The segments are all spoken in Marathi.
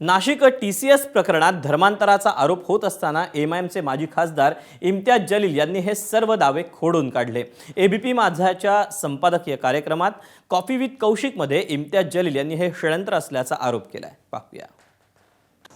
नाशिक TCS प्रकरणात धर्मांतराचा आरोप होत असताना MIMचे माजी खासदार इम्तियाज जलील यांनी हे सर्व दावे खोडून काढले। ABP माझाच्या संपादकीय कार्यक्रमात कॉफी विथ कौशिकमध्ये इम्तियाज जलील यांनी हे षडयंत्र असल्याचा आरोप केलाय। पाहूया।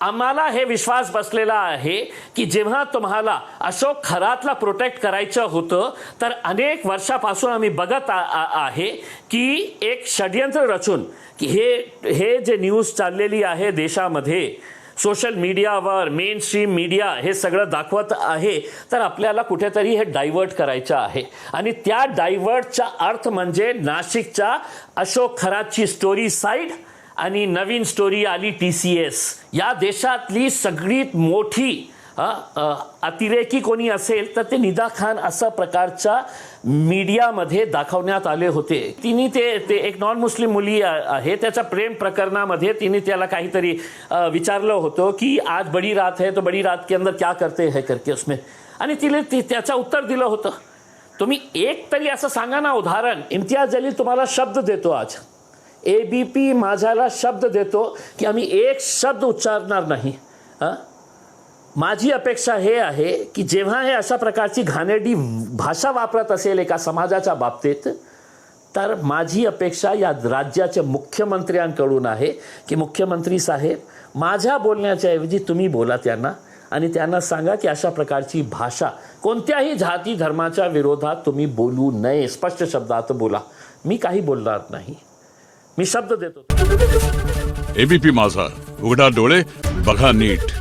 आम्हाला हे विश्वास बसलेला आहे की जेव्हा तुम्हाला अशोक खरातला प्रोटेक्ट करायचं होतं तर अनेक वर्षापासून आम्ही बघत आहे की एक षडयंत्र रचून की हे जे न्यूज चाललेली आहे देशामध्ये सोशल मीडियावर मेन स्ट्रीम मीडिया हे सगळं दाखवत आहे तर आपल्याला कुठेतरी हे डायव्हर्ट करायचं आहे आणि त्या डायव्हर्टचा अर्थ म्हणजे नाशिकच्या अशोक खरातची स्टोरी साइड आणि नवीन स्टोरी आली TCS। या देशातली सगळ्यात मोठी अतिरेकी कोणी असेल तर ते निदा खान अशा प्रकारच्या मीडियामध्ये दाखवण्यात आले होते। तिने ते एक नॉन मुस्लिम मुली आहे त्याच्या प्रेम प्रकरणामध्ये तिने त्याला काहीतरी विचारलं होतं की आज बड़ी रात है तो बड़ी रात के अंदर क्या करते हैं करके उसमें आणि तिने त्याचं उत्तर दिलं होतं। तुम्ही एक तरी असं सांगा ना उदाहरण। इम्तियाज जलील तुम्हाला शब्द देतो, आज ABP माझ्याला शब्द देतो की आम्ही एक शब्द उच्चारणार नाही। माझी अपेक्षा हे आहे की जेव्हा हे अशा प्रकारची घाणेरडी भाषा वापरत असेल एका समाजाच्या बाबतीत तर माझी अपेक्षा या राज्याच्या मुख्यमंत्र्यांकडून आहे की मुख्यमंत्री साहेब माझ्या बोलण्याच्या ऐवजी तुम्ही बोला त्यांना आणि त्यांना सांगा की अशा प्रकारची भाषा कोणत्याही जाती धर्माच्या विरोधात तुम्ही बोलू नये। स्पष्ट शब्दात बोला। मी काही बोलणार नाही, मी शब्द देतो। ABP माझा, उघडा डोळे बघा नीट।